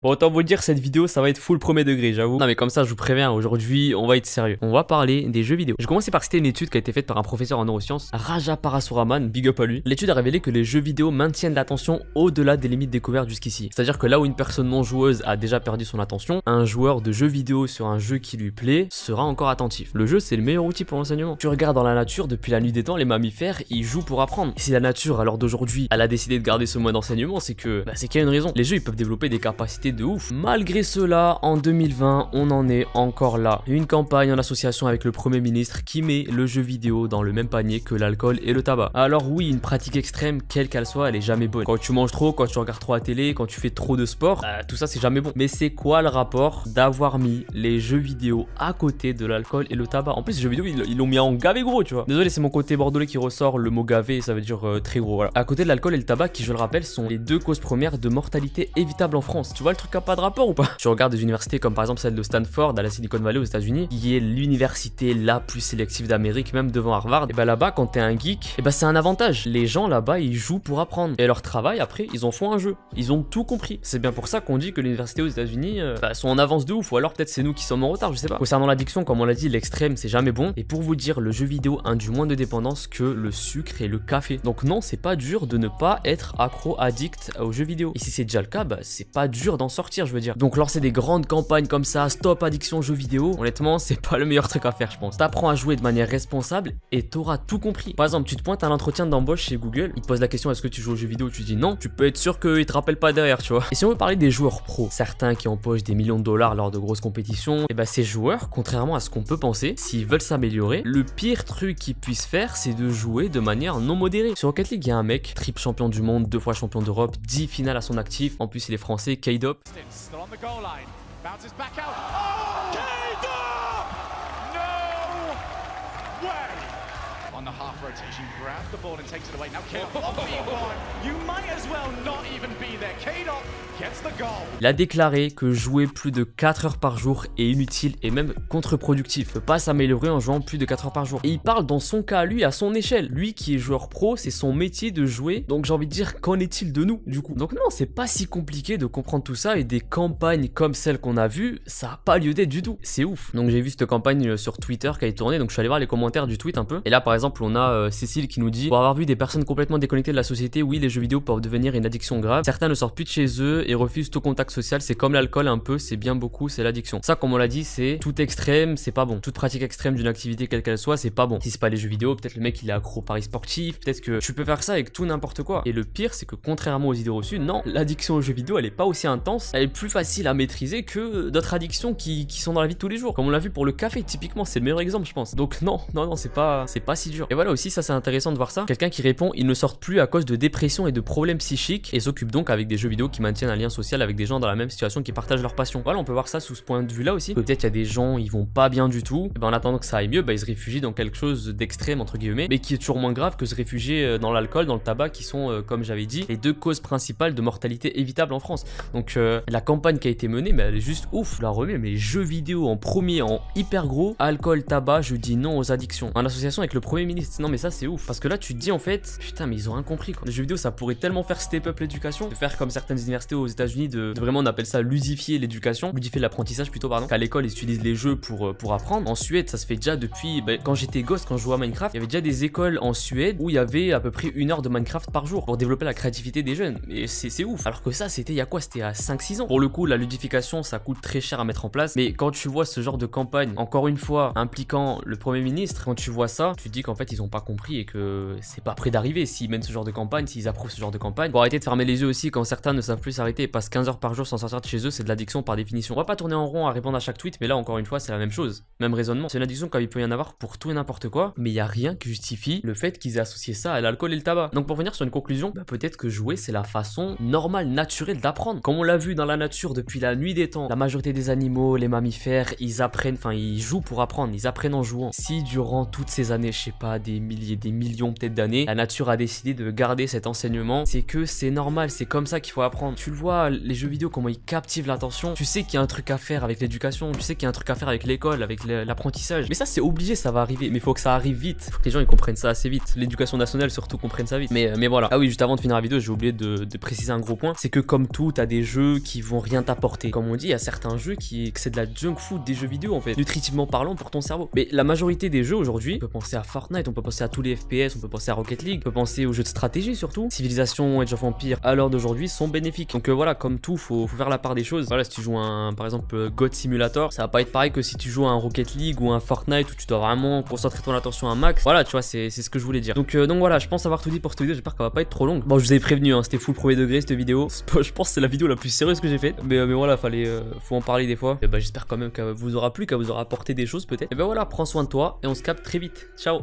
Bon, autant vous dire, cette vidéo, ça va être full premier degré, j'avoue. Non, mais comme ça, je vous préviens, aujourd'hui, on va être sérieux. On va parler des jeux vidéo. Je commence par citer une étude qui a été faite par un professeur en neurosciences, Raja Parasuraman, big up à lui. L'étude a révélé que les jeux vidéo maintiennent l'attention au-delà des limites découvertes jusqu'ici. C'est-à-dire que là où une personne non joueuse a déjà perdu son attention, un joueur de jeux vidéo sur un jeu qui lui plaît sera encore attentif. Le jeu, c'est le meilleur outil pour l'enseignement. Tu regardes dans la nature, depuis la nuit des temps, les mammifères, ils jouent pour apprendre. Et si la nature, à l'heure d'aujourd'hui, elle a décidé de garder ce mode d'enseignement, c'est qu'il y a une raison. Les jeux, ils peuvent développer des capacités de ouf. Malgré cela, en 2020, on en est encore là. Une campagne en association avec le Premier ministre qui met le jeu vidéo dans le même panier que l'alcool et le tabac. Alors oui, une pratique extrême, quelle qu'elle soit, elle est jamais bonne. Quand tu manges trop, quand tu regardes trop la télé, quand tu fais trop de sport, tout ça c'est jamais bon. Mais c'est quoi le rapport d'avoir mis les jeux vidéo à côté de l'alcool et le tabac? En plus, les jeux vidéo, ils l'ont mis en gavé gros, tu vois. Désolé, c'est mon côté bordelais qui ressort, le mot gavé, ça veut dire très gros, voilà. À côté de l'alcool et le tabac, qui je le rappelle, sont les deux causes premières de mortalité évitable en France. Tu vois le truc a pas de rapport ou pas? Tu regardes des universités comme par exemple celle de Stanford à la Silicon Valley aux États-Unis, qui est l'université la plus sélective d'Amérique, même devant Harvard. Et bah là-bas, quand t'es un geek, et bah c'est un avantage. Les gens là-bas, ils jouent pour apprendre. Et leur travail, après, ils en font un jeu. Ils ont tout compris. C'est bien pour ça qu'on dit que les universités aux États-Unis sont en avance de ouf. Ou alors peut-être c'est nous qui sommes en retard, je sais pas. Concernant l'addiction, comme on l'a dit, l'extrême, c'est jamais bon. Et pour vous dire, le jeu vidéo induit moins de dépendance que le sucre et le café. Donc non, c'est pas dur de ne pas être accro-addict aux jeux vidéo. Et si c'est déjà le cas, bah c'est pas dur d'en sortir, je veux dire. Donc lancer des grandes campagnes comme ça, stop addiction aux jeux vidéo, honnêtement, c'est pas le meilleur truc à faire, je pense. T'apprends à jouer de manière responsable et t'auras tout compris. Par exemple, tu te pointes à l'entretien d'embauche chez Google, ils te posent la question est-ce que tu joues aux jeux vidéo, tu dis non, tu peux être sûr qu'ils te rappellent pas derrière, tu vois. Et si on veut parler des joueurs pros, certains qui empochent des millions de dollars lors de grosses compétitions, et bah ces joueurs, contrairement à ce qu'on peut penser, s'ils veulent s'améliorer, le pire truc qu'ils puissent faire, c'est de jouer de manière non modérée. Sur Rocket League, il y a un mec, triple champion du monde, 2 fois champion d'Europe, 10 finales à son actif, en plus il est français, K-Dop. On the half rotation, grabs the ball and takes it away. Now K-Dop 1v1. You might as well not even be there. K-Dop gets the goal. Il a déclaré que jouer plus de 4 heures par jour est inutile et même contre-productif. Peut pas s'améliorer en jouant plus de 4 heures par jour. Et il parle dans son cas, lui, à son échelle. Lui qui est joueur pro, c'est son métier de jouer. Donc j'ai envie de dire, qu'en est-il de nous, du coup? Donc non, c'est pas si compliqué de comprendre tout ça et des campagnes comme celle qu'on a vue, ça a pas lieu d'être du tout. C'est ouf. Donc j'ai vu cette campagne sur Twitter qui a été tournée, donc je suis allé voir les commentaires du tweet un peu. Et là, par exemple, on a Cécile qui nous dit: pour avoir vu des personnes complètement déconnectées de la société, oui, les jeux vidéo peuvent devenir une addiction grave. Certains ne sortent plus de chez eux et refusent tout contact social. C'est comme l'alcool un peu, c'est bien beaucoup, c'est l'addiction. Ça, comme on l'a dit, c'est tout extrême, c'est pas bon. Toute pratique extrême d'une activité quelle qu'elle soit, c'est pas bon. Si c'est pas les jeux vidéo, peut-être le mec il est accro aux paris sportifs, peut-être que tu peux faire ça avec tout n'importe quoi. Et le pire, c'est que contrairement aux idées reçues, non, l'addiction aux jeux vidéo, elle est pas aussi intense, elle est plus facile à maîtriser que d'autres addictions qui sont dans la vie de tous les jours. Comme on l'a vu pour le café, typiquement, c'est le meilleur exemple, je pense. Donc non, c'est pas si dur. Et voilà aussi, ça c'est intéressant de voir ça. Quelqu'un qui répond: ils ne sortent plus à cause de dépression et de problèmes psychiques et s'occupent donc avec des jeux vidéo qui maintiennent un lien social avec des gens dans la même situation qui partagent leur passion. Voilà, on peut voir ça sous ce point de vue là aussi. Peut-être il y a des gens, ils vont pas bien du tout, et ben en attendant que ça aille mieux, bah ils se réfugient dans quelque chose d'extrême entre guillemets, mais qui est toujours moins grave que se réfugier dans l'alcool, dans le tabac, qui sont comme j'avais dit les deux causes principales de mortalité évitable en France. Donc la campagne qui a été menée, mais elle est juste ouf. Je la remets, mais jeux vidéo en premier, en hyper gros, alcool, tabac, je dis non aux addictions, en association avec le Premier ministre. Non mais ça c'est ouf, parce que là tu te dis en fait, putain mais ils ont rien compris quoi. Les jeux vidéo ça pourrait tellement faire step up l'éducation, de faire comme certaines universités aux États-Unis, de vraiment on appelle ça ludifier l'éducation, ludifier l'apprentissage plutôt pardon, qu'à l'école ils utilisent les jeux pour apprendre. En Suède ça se fait déjà depuis, quand j'étais gosse, quand je jouais à Minecraft, il y avait déjà des écoles en Suède où il y avait à peu près 1 heure de Minecraft par jour pour développer la créativité des jeunes. Et c'est ouf, alors que ça c'était il y a quoi, c'était à 5-6 ans. Pour le coup la ludification ça coûte très cher à mettre en place, mais quand tu vois ce genre de campagne, encore une fois impliquant le Premier ministre, quand tu vois ça, tu te dis qu'en fait ils ont pas compris et que c'est pas près d'arriver s'ils mènent ce genre de campagne, s'ils approuvent ce genre de campagne. Pour arrêter de fermer les yeux aussi quand certains ne savent plus s'arrêter et passent 15 heures par jour sans sortir de chez eux, c'est de l'addiction par définition. On va pas tourner en rond à répondre à chaque tweet, mais là encore une fois c'est la même chose, même raisonnement. C'est une addiction comme il peut y en avoir pour tout et n'importe quoi, mais il y a rien qui justifie le fait qu'ils aient associé ça à l'alcool et le tabac. Donc pour venir sur une conclusion, peut-être que jouer c'est la façon normale, naturelle d'apprendre. Comme on l'a vu dans la nature depuis la nuit des temps, la majorité des animaux, les mammifères, ils apprennent, enfin ils jouent pour apprendre, ils apprennent en jouant. Si durant toutes ces années, je sais pas, pas, des milliers, des millions peut-être d'années, la nature a décidé de garder cet enseignement. C'est que c'est normal, c'est comme ça qu'il faut apprendre. Tu le vois, les jeux vidéo, comment ils captivent l'attention. Tu sais qu'il y a un truc à faire avec l'éducation, tu sais qu'il y a un truc à faire avec l'école, avec l'apprentissage. Mais ça, c'est obligé, ça va arriver. Mais il faut que ça arrive vite. Faut que les gens ils comprennent ça assez vite. L'éducation nationale surtout comprenne ça vite. Mais voilà. Ah oui, juste avant de finir la vidéo, j'ai oublié de préciser un gros point. C'est que comme tout, t'as des jeux qui vont rien t'apporter. Comme on dit, il y a certains jeux que c'est de la junk food des jeux vidéo en fait, nutritivement parlant pour ton cerveau. Mais la majorité des jeux aujourd'hui, on peut penser à Fortnite, on peut penser à tous les FPS, on peut penser à Rocket League, on peut penser aux jeux de stratégie surtout. Civilization, Age of Empires à l'heure d'aujourd'hui sont bénéfiques. Donc voilà, comme tout, faut faire la part des choses. Voilà, si tu joues par exemple God Simulator, ça va pas être pareil que si tu joues à un Rocket League ou un Fortnite où tu dois vraiment concentrer ton attention à max. Voilà, tu vois, c'est ce que je voulais dire. Donc voilà, je pense avoir tout dit pour cette vidéo. J'espère qu'elle va pas être trop longue. Bon, je vous ai prévenu, hein, c'était full premier degré cette vidéo. Je pense que c'est la vidéo la plus sérieuse que j'ai faite. Mais voilà, faut en parler des fois. Et bah, j'espère quand même qu'elle vous aura plu, qu'elle vous aura apporté des choses peut-être. Et ben voilà, prends soin de toi et on se capte très vite. Ciao.